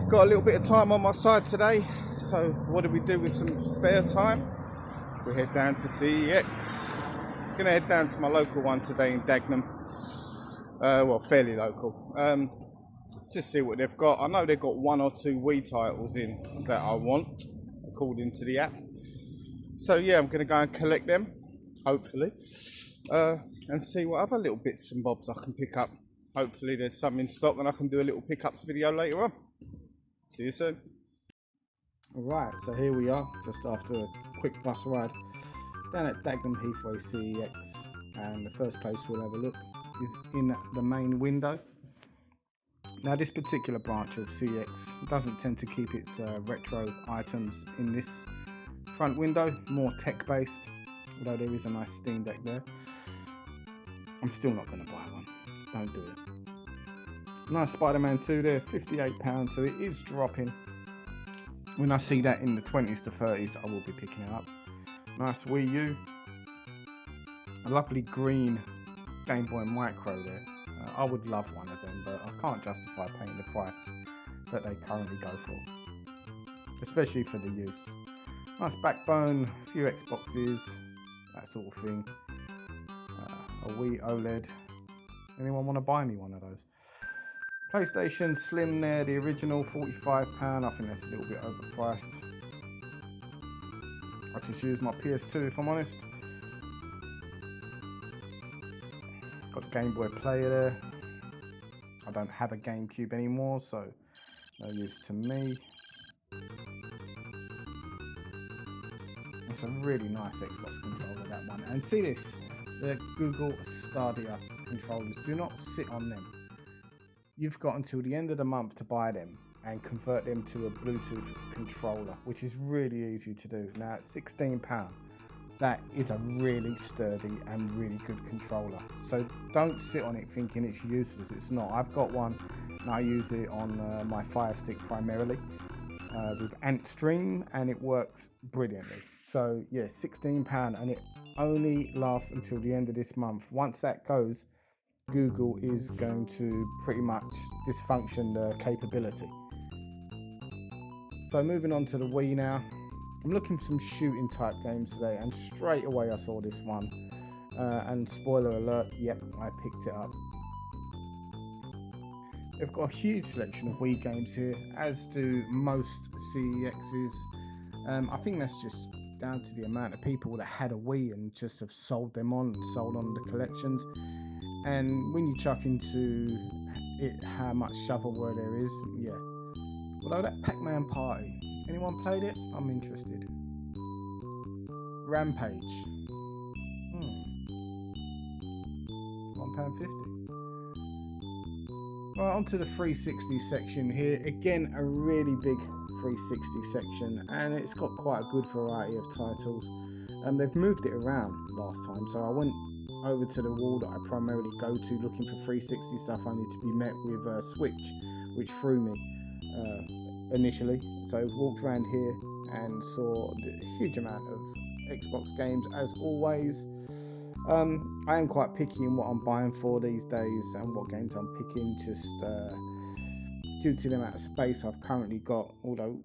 got a little bit of time on my side today, so what do we do with some spare time? We head down to CEX. Gonna head down to my local one today in Dagenham. Well, fairly local. Just see what they've got. I know they've got 1 or 2 Wii titles in that I want, according to the app. So yeah, I'm gonna go and collect them, hopefully, and see what other little bits and bobs I can pick up. Hopefully there's some in stock and I can do a little pickups video later on. See you soon. Alright, so here we are, just after a quick bus ride down at Dagenham Heathway CEX, and the first place we'll have a look is in the main window. Now this particular branch of CEX doesn't tend to keep its retro items in this front window, more tech based, although there is a nice Steam Deck there. I'm still not going to buy one, don't do it. Nice Spider-Man 2 there, £58, so it is dropping. When I see that in the 20s to 30s, I will be picking it up. Nice Wii U. A lovely green Game Boy Micro there. I would love one of them, but I can't justify paying the price that they currently go for, especially for the use. Nice backbone, a few Xboxes, that sort of thing. A Wii OLED. Anyone want to buy me one of those? PlayStation Slim there, the original, £45. I think that's a little bit overpriced. I just use my PS2 if I'm honest. Got Game Boy player there. I don't have a GameCube anymore, so no use to me. It's a really nice Xbox controller, that one. And see this, the Google Stadia controllers. Do not sit on them. You've got until the end of the month to buy them and convert them to a Bluetooth controller, which is really easy to do. Now at £16, that is a really sturdy and really good controller. So don't sit on it thinking it's useless. It's not. I've got one and I use it on my Fire Stick primarily with Antstream, and it works brilliantly. So yeah, £16, and it only lasts until the end of this month. Once that goes, Google is going to pretty much dysfunction the capability. So moving on to the Wii now. I'm looking for some shooting type games today, and straight away I saw this one. And spoiler alert, yep, I picked it up. They've got a huge selection of Wii games here, as do most CEXs. I think that's just down to the amount of people that had a Wii and just have sold them on and sold on the collections. And when you chuck into it how much shovelware there is, yeah. Although that Pac-Man Party, anyone played it? I'm interested. Rampage. £1.50. Right, onto the 360 section here. Again, a really big 360 section, and it's got quite a good variety of titles. They've moved it around last time, so I went over to the wall that I primarily go to looking for 360 stuff, only to be met with Switch, which threw me initially. So walked around here and saw a huge amount of Xbox games as always. I am quite picky in what I'm buying for these days and what games I'm picking, just due to the amount of space I've currently got. Although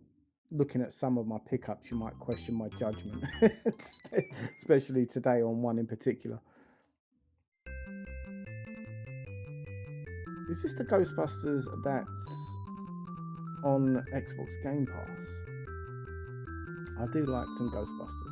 looking at some of my pickups, you might question my judgment, especially today on one in particular. Is this the Ghostbusters that's on Xbox Game Pass? I do like some Ghostbusters.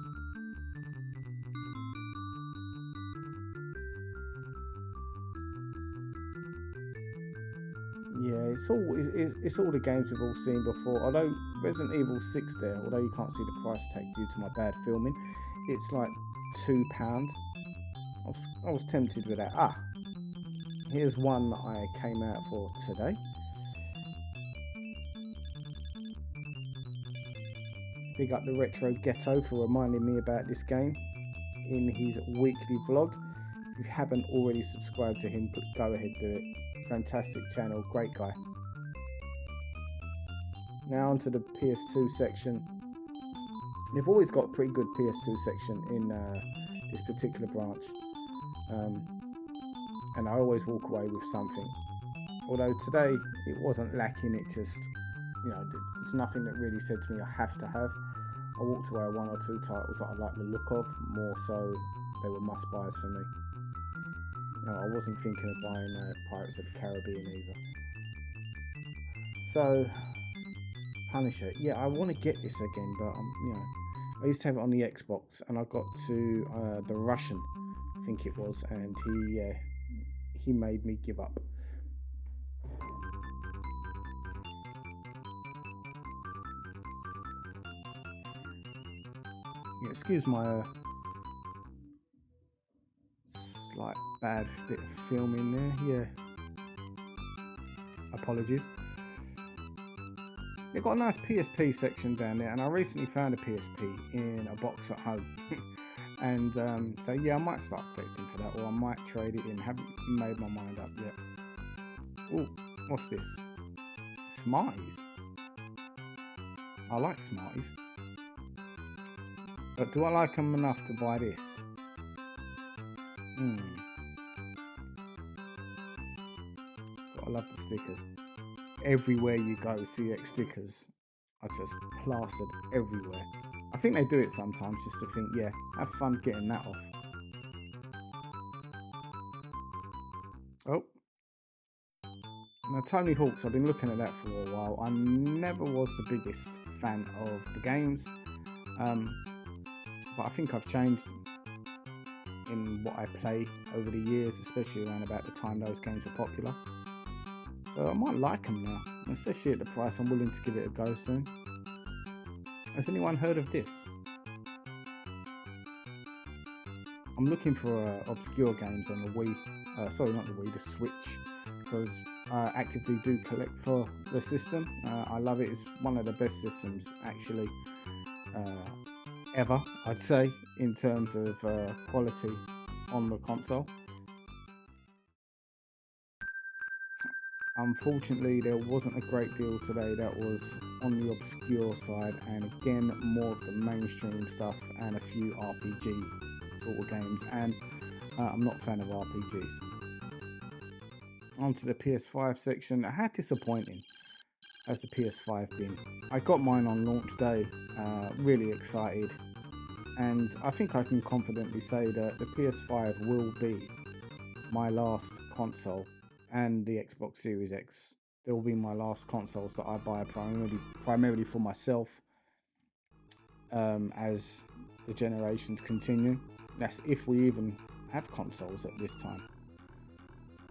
Yeah, it's all the games we've all seen before. Although Resident Evil 6 there, although you can't see the price tag due to my bad filming, it's like £2. I was tempted with that. Here's one that I came out for today. Big up the Retro Ghetto for reminding me about this game in his weekly vlog. If you haven't already subscribed to him, go ahead, do it. Fantastic channel, great guy. Now onto the PS2 section. They've always got a pretty good PS2 section in this particular branch. And I always walk away with something. Although today it wasn't lacking, it just you know, there's nothing that really said to me I have to have. I walked away with 1 or 2 titles that I like the look of, more so they were must buys for me. You know, I wasn't thinking of buying Pirates of the Caribbean either. So, Punisher, yeah, I want to get this again, but you know, I used to have it on the Xbox, and I got to the Russian, I think it was, and he made me give up. Yeah, excuse my slight bad bit of filming there. Yeah, apologies. They've got a nice PSP section down there, and I recently found a PSP in a box at home. And so yeah, I might start collecting for that, or I might trade it in. Haven't made my mind up yet. Oh, what's this? Smarties. I like Smarties, but do I like them enough to buy this? Gotta love the stickers. Everywhere you go, CEX stickers are just plastered everywhere. I think they do it sometimes just to think, yeah, have fun getting that off. Oh. Now, Tony Hawk's, I've been looking at that for a while. I never was the biggest fan of the games, but I think I've changed in what I play over the years, especially around about the time those games were popular. So I might like them now, especially at the price. I'm willing to give it a go soon. Has anyone heard of this? I'm looking for obscure games on the Wii, sorry, not the Wii, the Switch, because I actively do collect for the system. I love it. It's one of the best systems, actually, ever, I'd say, in terms of quality on the console. Unfortunately, there wasn't a great deal today that was on the obscure side, and again, more of the mainstream stuff and a few RPG sort of games, and I'm not a fan of RPGs. Onto the PS5 section. How disappointing has the PS5 been? I got mine on launch day, really excited, and I think I can confidently say that the PS5 will be my last console, and the Xbox Series X. They will be my last consoles that I buy primarily for myself, as the generations continue. That's if we even have consoles at this time.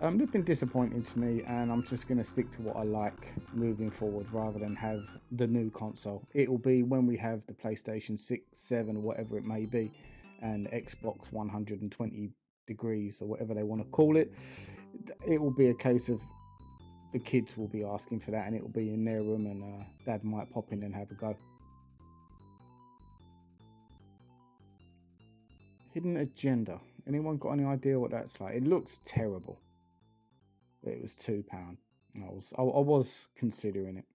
They've been disappointing to me, and I'm just going to stick to what I like moving forward rather than have the new console. It will be when we have the PlayStation 6, 7, or whatever it may be, and Xbox 120 degrees, or whatever they want to call it. It will be a case of the kids will be asking for that, and it will be in their room, and Dad might pop in and have a go. Hidden Agenda. Anyone got any idea what that's like? It looks terrible. But it was £2. I was considering it.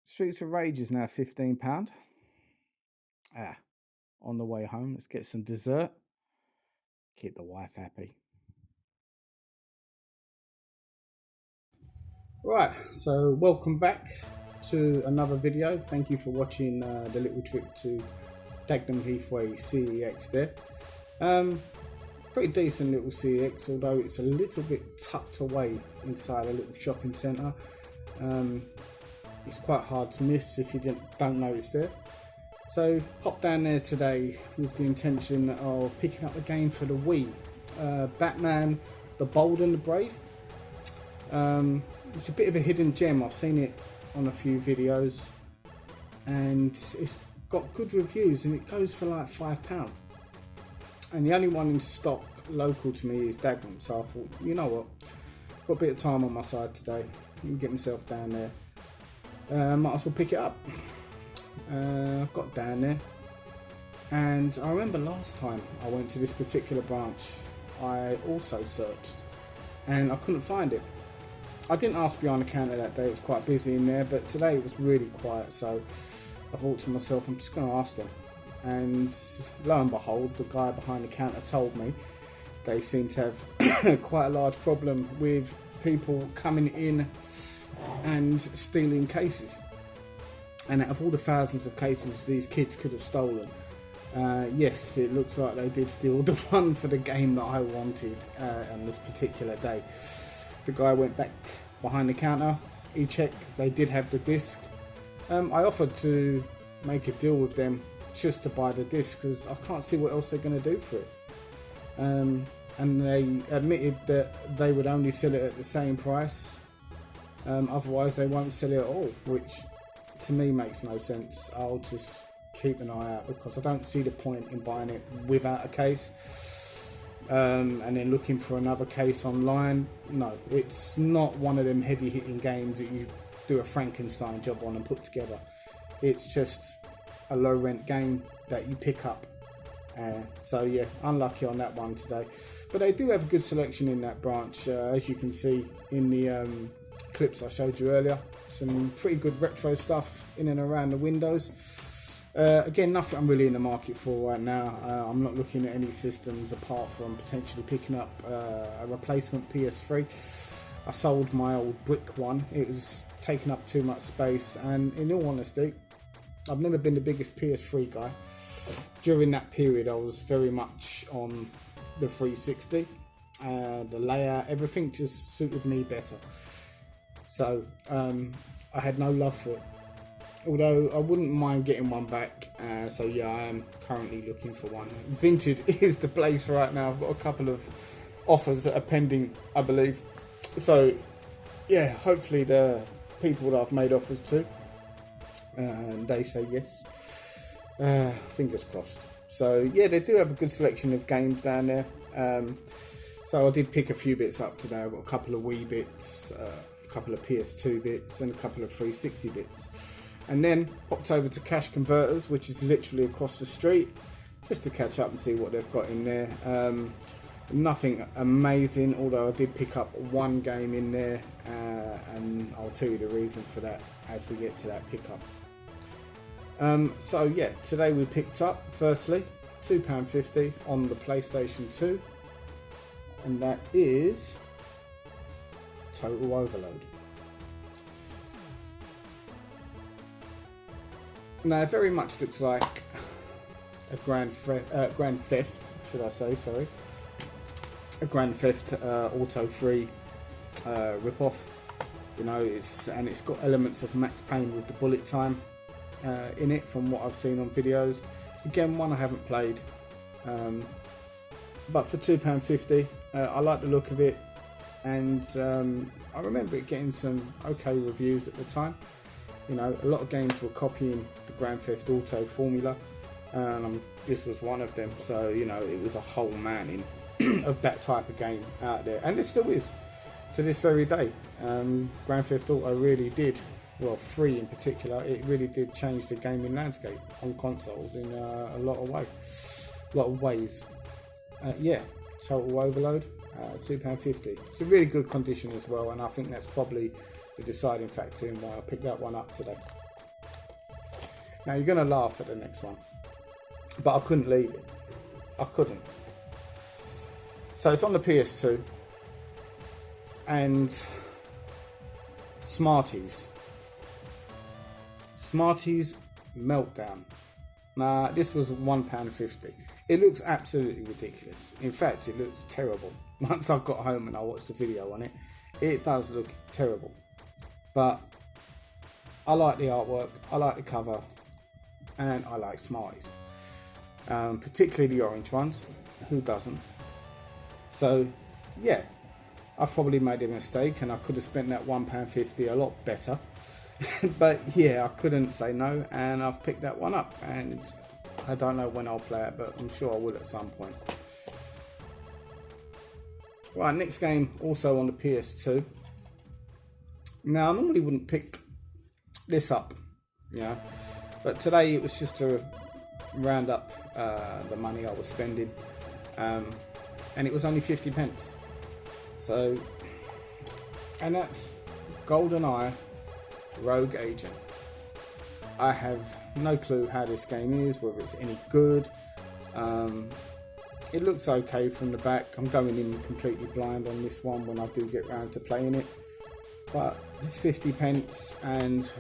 Streets of Rage is now £15. On the way home, let's get some dessert. Keep the wife happy. Right, so welcome back to another video. Thank you for watching the little trip to Dagenham Heathway CEX there. Pretty decent little CEX, although it's a little bit tucked away inside a little shopping centre. It's quite hard to miss if you don't know it's there. So popped down there today with the intention of picking up a game for the Wii. Batman, the Bold and the Brave. It's a bit of a hidden gem. I've seen it on a few videos, and it's got good reviews, and it goes for like £5. And the only one in stock local to me is Dagenham, so I thought, you know what, got a bit of time on my side today, I can get myself down there, might as well pick it up. Got down there, and I remember last time I went to this particular branch, I also searched, and I couldn't find it. I didn't ask behind the counter that day, it was quite busy in there, but today it was really quiet, so I thought to myself, I'm just going to ask them. And lo and behold, the guy behind the counter told me they seem to have quite a large problem with people coming in and stealing cases. And out of all the thousands of cases these kids could have stolen, yes, it looks like they did steal the one for the game that I wanted on this particular day. The guy went back behind the counter, he checked, they did have the disc. I offered to make a deal with them just to buy the disc because I can't see what else they're going to do for it. And they admitted that they would only sell it at the same price, otherwise they won't sell it at all, which to me makes no sense. I'll just keep an eye out because I don't see the point in buying it without a case and then looking for another case online. No, it's not one of them heavy hitting games that you do a Frankenstein job on and put together. It's just a low rent game that you pick up. So yeah, unlucky on that one today, but they do have a good selection in that branch, as you can see in the clips I showed you earlier. Some pretty good retro stuff in and around the windows. Again, nothing I'm really in the market for right now. I'm not looking at any systems apart from potentially picking up a replacement PS3. I sold my old brick one. It was taking up too much space, and in all honesty, I've never been the biggest PS3 guy. During that period I was very much on the 360. The layout, everything just suited me better. So I had no love for it. Although I wouldn't mind getting one back. So yeah, I am currently looking for one. Vinted is the place right now. I've got a couple of offers that are pending, I believe. So yeah, hopefully the people that I've made offers to, and they say yes. Fingers crossed. So yeah, they do have a good selection of games down there. So I did pick a few bits up today. I've got a couple of Wii bits, a couple of PS2 bits, and a couple of 360 bits. And then popped over to Cash Converters, which is literally across the street, just to catch up and see what they've got in there. Nothing amazing, although I did pick up one game in there, and I'll tell you the reason for that as we get to that pickup. So yeah, today we picked up, firstly, £2.50 on the PlayStation 2, and that is Total Overload. Now, it very much looks like a Grand Theft, should I say, sorry. A Grand Theft Auto 3 rip-off. You know, it's got elements of Max Payne with the bullet time in it from what I've seen on videos. Again, one I haven't played. But for £2.50, I like the look of it. And I remember it getting some okay reviews at the time. You know, a lot of games were copying the Grand Theft Auto formula, and this was one of them. So, you know, it was a whole manning of that type of game out there, and it still is to this very day. Grand Theft Auto really did, well, 3 in particular, it really did change the gaming landscape on consoles in a lot of ways. Yeah, Total Overload, £2.50. It's a really good condition as well, and I think that's probably the deciding factor in why I picked that one up today. Now, you're going to laugh at the next one, but I couldn't leave it. I couldn't. So it's on the PS2, and Smarties Meltdown. Now, this was £1.50. It looks absolutely ridiculous. In fact, it looks terrible. Once I got home and I watched the video on it, it does look terrible. But I like the artwork, I like the cover, and I like Smarties. Particularly the orange ones. Who doesn't? So, yeah, I've probably made a mistake, and I could have spent that £1.50 a lot better. But yeah, I couldn't say no, and I've picked that one up, and I don't know when I'll play it, but I'm sure I will at some point. Right, next game, also on the PS2. Now, I normally wouldn't pick this up, you know, but today it was just to round up the money I was spending, and it was only 50p. So, and that's GoldenEye Rogue Agent. I have no clue how this game is, whether it's any good. It looks okay from the back. I'm going in completely blind on this one when I do get round to playing it. But it's 50 pence, and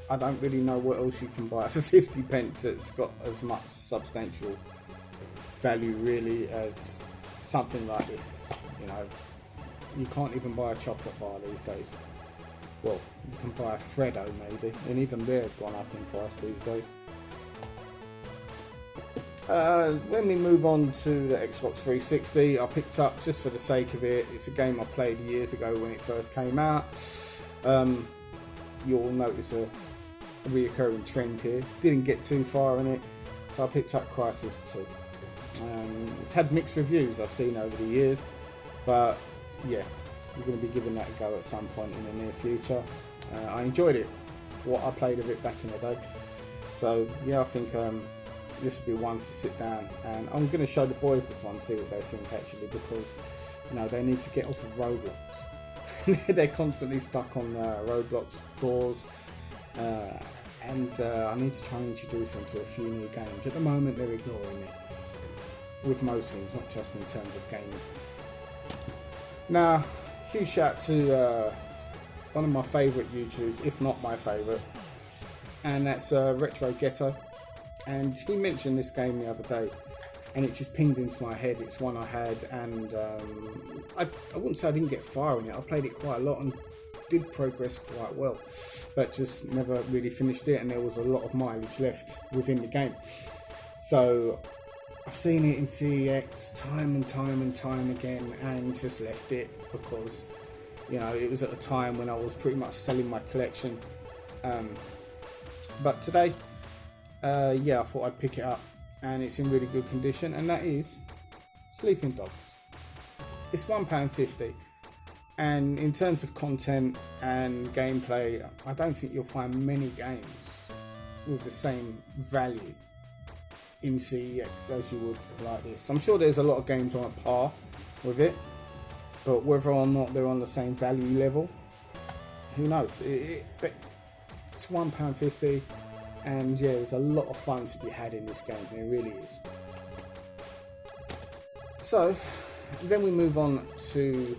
I don't really know what else you can buy for 50 pence that's got as much substantial value really as something like this. You know, you can't even buy a chocolate bar these days. Well, you can buy a Freddo maybe, and even they've gone up in price these days. When we move on to the Xbox 360, I picked up, just for the sake of it, it's a game I played years ago when it first came out. You'll notice a reoccurring trend here. Didn't get too far in it, so I picked up Crysis 2. It's had mixed reviews I've seen over the years, but yeah, I'm going to be giving that a go at some point in the near future. I enjoyed it for what I played of it back in the day, so yeah, I think this will be one to sit down, and I'm going to show the boys this one, see what they think actually, because you know, they need to get off of Roblox. They're constantly stuck on Roblox doors, and I need to try and introduce them to a few new games. At the moment they're ignoring it with most things, not just in terms of gaming. Now, huge shout to one of my favourite YouTubers, if not my favourite, and that's Retro Ghetto. And he mentioned this game the other day, and it just pinged into my head. It's one I had, and I wouldn't say I didn't get far in it. I played it quite a lot and did progress quite well, but just never really finished it, and there was a lot of mileage left within the game. So I've seen it in CEX time and time again, and just left it because, you know, it was at a time when I was pretty much selling my collection. But today, yeah, I thought I'd pick it up, and it's in really good condition, and that is Sleeping Dogs. It's £1.50, and in terms of content and gameplay, I don't think you'll find many games with the same value in CEX as you would like this. I'm sure there's a lot of games on a par with it, but whether or not they're on the same value level, who knows. But it's £1.50. And yeah, there's a lot of fun to be had in this game, there really is. So, then we move on to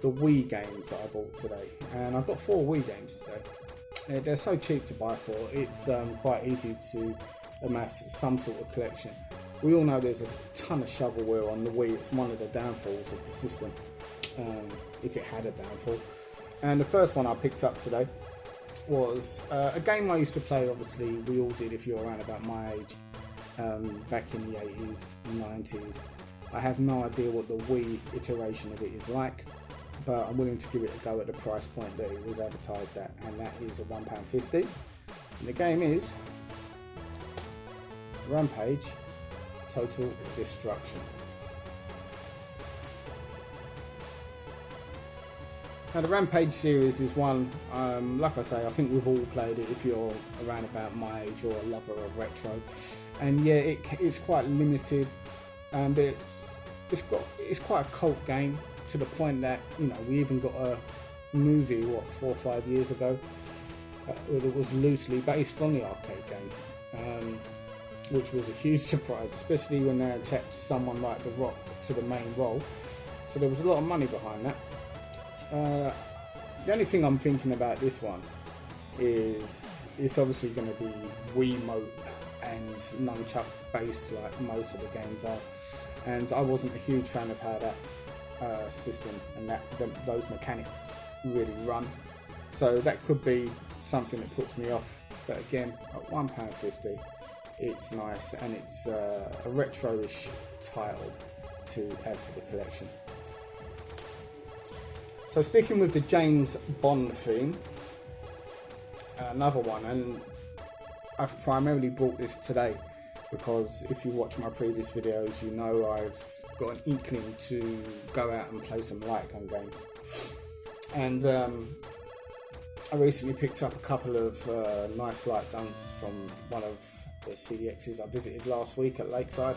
the Wii games that I bought today. And I've got 4 Wii games today. They're so cheap to buy for, it's quite easy to amass some sort of collection. We all know there's a ton of shovelware on the Wii. It's one of the downfalls of the system, if it had a downfall. And the first one I picked up today was a game I used to play. Obviously we all did if you're around about my age, back in the 80s, 90s. I have no idea what the Wii iteration of it is like, but I'm willing to give it a go at the price point that it was advertised at, and that is a £1.50. And the game is Rampage Total Destruction. Now, the Rampage series is one, like I say, I think we've all played it if you're around about my age or a lover of retro. And yeah, it's quite limited, but it's quite a cult game, to the point that, you know, we even got a movie 4 or 5 years ago that was loosely based on the arcade game, which was a huge surprise, especially when they attached someone like The Rock to the main role. So there was a lot of money behind that. The only thing I'm thinking about this one is it's obviously going to be Wiimote and nunchuck based like most of the games are, and I wasn't a huge fan of how that system and those mechanics really run, so that could be something that puts me off. But again, at £1.50, it's nice, and it's a retro-ish title to add to the collection. So sticking with the James Bond theme, another one, and I've primarily brought this today because if you watch my previous videos, you know I've got an inkling to go out and play some light gun games. And I recently picked up a couple of nice light guns from one of the CEXs I visited last week at Lakeside.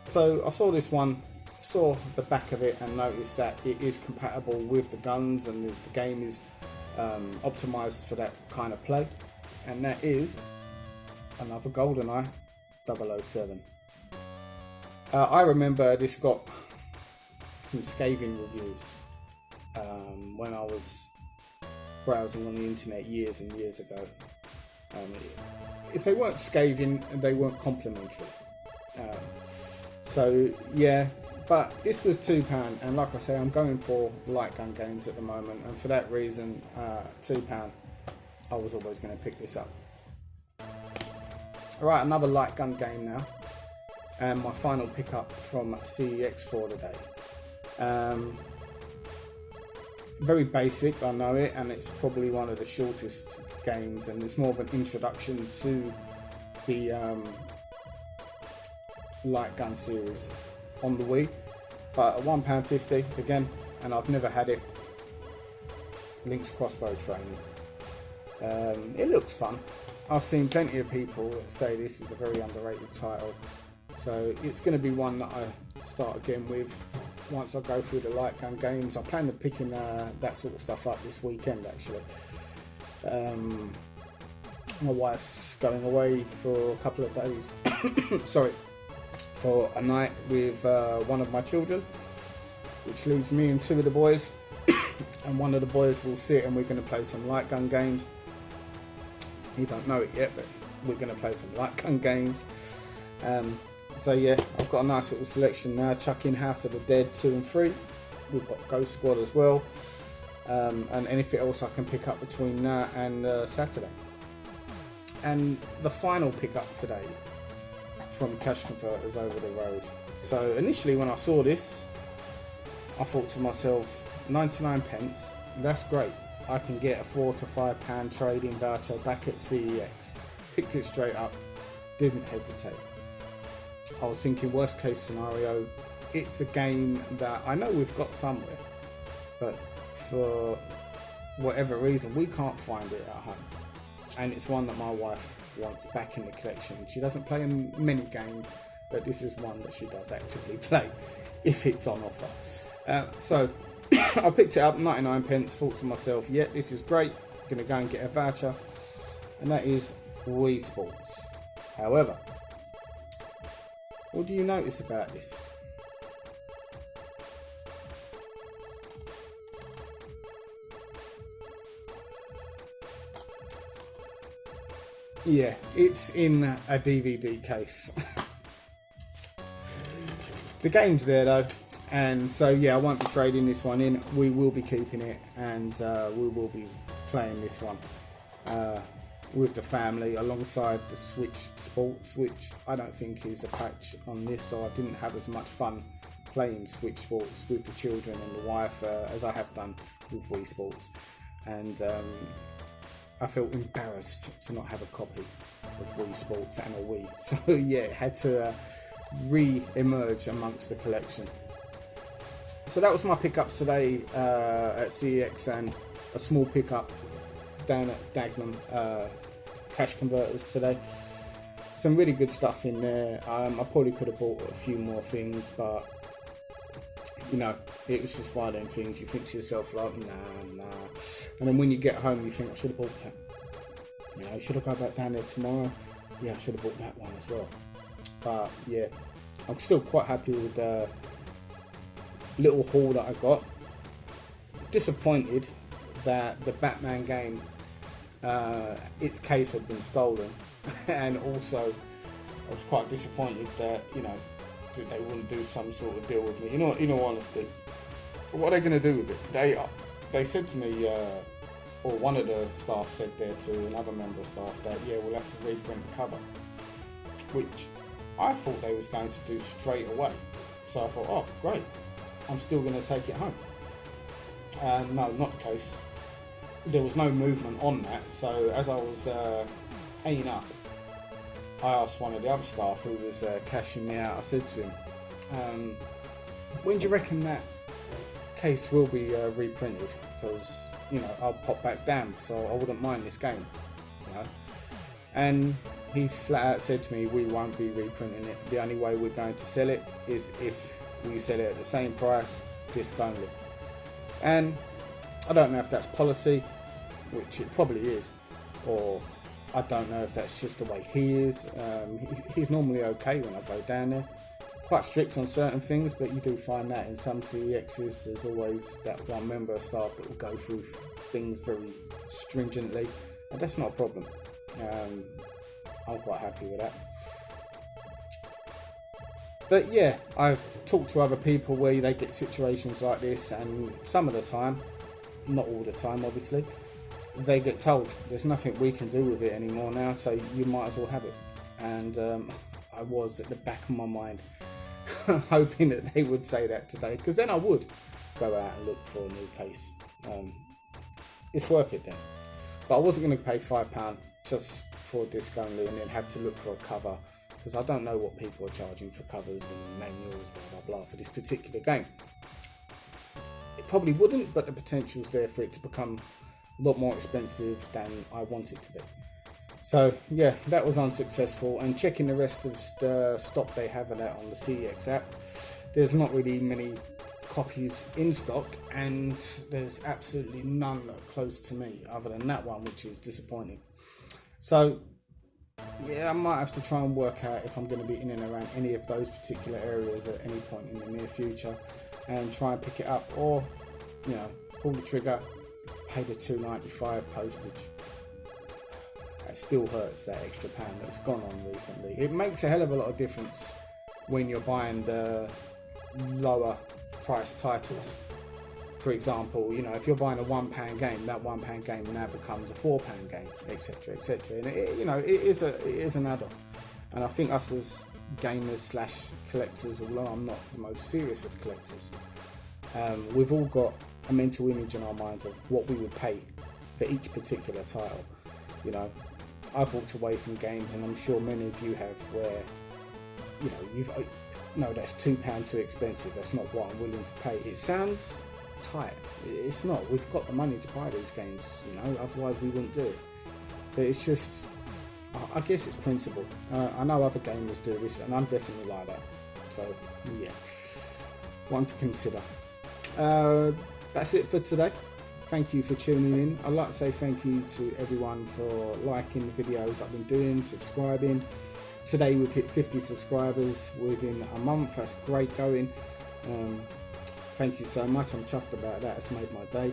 So I saw this one, saw the back of it, and noticed that it is compatible with the guns, and the game is optimized for that kind of play, and that is another GoldenEye 007. I remember this got some scathing reviews when I was browsing on the internet years and years ago. If they weren't scathing, they weren't complimentary. So yeah, but this was £2, and like I say, I'm going for light gun games at the moment, and for that reason, £2, I was always going to pick this up. Alright, another light gun game now, and my final pickup from CEX for the day. Very basic, I know it, and it's probably one of the shortest games, and it's more of an introduction to the light gun series on the Wii. But £1.50 again, and I've never had it. Link's Crossbow Training. It looks fun. I've seen plenty of people that say this is a very underrated title, so it's going to be one that I start again with once I go through the light gun games. I plan on picking that sort of stuff up this weekend actually. My wife's going away for a couple of days sorry, for a night with one of my children, which leaves me and two of the boys and one of the boys will sit and we're going to play some light gun games. You don't know it yet, but we're going to play some light gun games. So yeah, I've got a nice little selection now. Chuck in House of the Dead 2 and 3. We've got Ghost Squad as well, and anything else I can pick up between now and Saturday. And the final pickup today from Cash Converters over the road. So initially when I saw this, I thought to myself, 99p, that's great. I can get a £4 to £5 trading voucher back at CEX. Picked it straight up, didn't hesitate. I was thinking worst case scenario, it's a game that I know we've got somewhere, but for whatever reason we can't find it at home. And it's one that my wife wants back in the collection. She doesn't play in many games, but this is one that she does actively play if it's on offer. So I picked it up, 99p, thought to myself, yeah, this is great, gonna go and get a voucher, and that is Wii Sports. However, what do you notice about this? Yeah, it's in a DVD case. The game's there though, and so yeah, I won't be trading this one in. We will be keeping it, and we will be playing this one with the family alongside the Switch Sports, which I don't think is a patch on this, so I didn't have as much fun playing Switch Sports with the children and the wife as I have done with Wii Sports, and I felt embarrassed to not have a copy of Wii Sports and a Wii, so yeah, had to re-emerge amongst the collection. So that was my pickups today at CEX, and a small pickup down at Dagenham Cash Converters today. Some really good stuff in there. I probably could have bought a few more things, but you know, it was just one of them things. You think to yourself like, nah, and then when you get home you think, I should have bought that. You know, should I go back down there tomorrow? Yeah, I should have bought that one as well. But yeah, I'm still quite happy with the little haul that I got. Disappointed that the Batman game, its case had been stolen, and also I was quite disappointed that, you know, that they wouldn't do some sort of deal with me. In all honesty, what are they going to do with it? They said to me, or one of the staff said there to another member of staff that, yeah, we'll have to reprint the cover, which I thought they was going to do straight away. So I thought, oh great, I'm still going to take it home. No, not the case. There was no movement on that, so as I was hanging up, I asked one of the other staff who was cashing me out, I said to him, when do you reckon that case will be reprinted? Because, you know, I'll pop back down, so I wouldn't mind this game, you know. And he flat out said to me, we won't be reprinting it. The only way we're going to sell it is if we sell it at the same price, disc only. And I don't know if that's policy, which it probably is, or I don't know if that's just the way he is. He's normally okay when I go down there, quite strict on certain things, but you do find that in some CEXs there's always that one member of staff that will go through things very stringently, and that's not a problem. I'm quite happy with that. But yeah, I've talked to other people where they get situations like this, and some of the time, not all the time obviously, they get told there's nothing we can do with it anymore now, so you might as well have it. And I was at the back of my mind hoping that they would say that today, because then I would go out and look for a new case. It's worth it then. But I wasn't going to pay £5 just for a disc only and then have to look for a cover, because I don't know what people are charging for covers and manuals, blah blah blah, for this particular game. It probably wouldn't, but the potential's there for it to become a lot more expensive than I want it to be. So yeah, that was unsuccessful. And checking the rest of the stock they have of that on the CEX app, there's not really many copies in stock, and there's absolutely none that are close to me other than that one, which is disappointing. So yeah, I might have to try and work out if I'm going to be in and around any of those particular areas at any point in the near future, and try and pick it up, or you know, pull the trigger, pay the £2.95 postage. It still hurts, that extra pound that's gone on recently. It makes a hell of a lot of difference when you're buying the lower price titles. For example, you know, if you're buying a £1 game, that £1 game now becomes a £4 game, etc., etc. And it, you know, it is an add-on. And I think us as gamers / collectors, although I'm not the most serious of collectors, we've all got a mental image in our minds of what we would pay for each particular title. You know, I've walked away from games, and I'm sure many of you have, where, you know, no, that's £2 too expensive, that's not what I'm willing to pay. It sounds tight, it's not. We've got the money to buy these games, you know, otherwise we wouldn't do it. But it's just, I guess it's principle. I know other gamers do this, and I'm definitely like that. So yeah, one to consider. That's it for today. Thank you for tuning in. I'd like to say thank you to everyone for liking the videos I've been doing, subscribing. Today we've hit 50 subscribers within a month. That's great going. Thank you so much. I'm chuffed about that. It's made my day.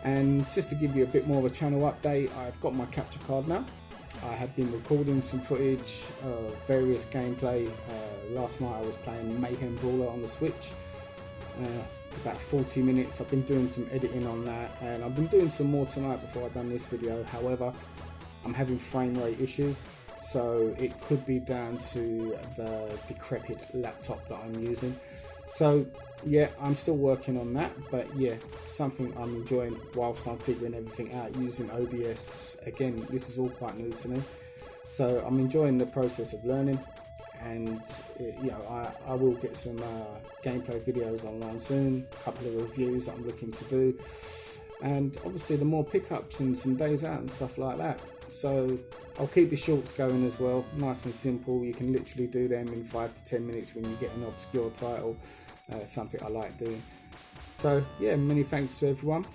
And just to give you a bit more of a channel update, I've got my capture card now. I have been recording some footage of various gameplay. Last night I was playing Mayhem Brawler on the Switch. For about 40 minutes. I've been doing some editing on that, and I've been doing some more tonight before I've done this video. However, I'm having frame rate issues, so it could be down to the decrepit laptop that I'm using. So yeah, I'm still working on that, but yeah, something I'm enjoying whilst I'm figuring everything out using OBS. Again, this is all quite new to me, so I'm enjoying the process of learning. And you know, I will get some gameplay videos online soon, a couple of reviews that I'm looking to do, and obviously the more pickups and some days out and stuff like that. So I'll keep the shorts going as well, nice and simple. You can literally do them in 5 to 10 minutes when you get an obscure title, something I like doing. So yeah, many thanks to everyone.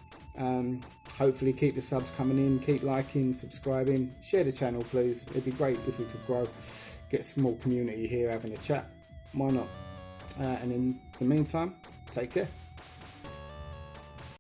Hopefully keep the subs coming in, keep liking, subscribing, share the channel please. It'd be great if we could grow, get a small community here having a chat. Why not? And in the meantime, take care.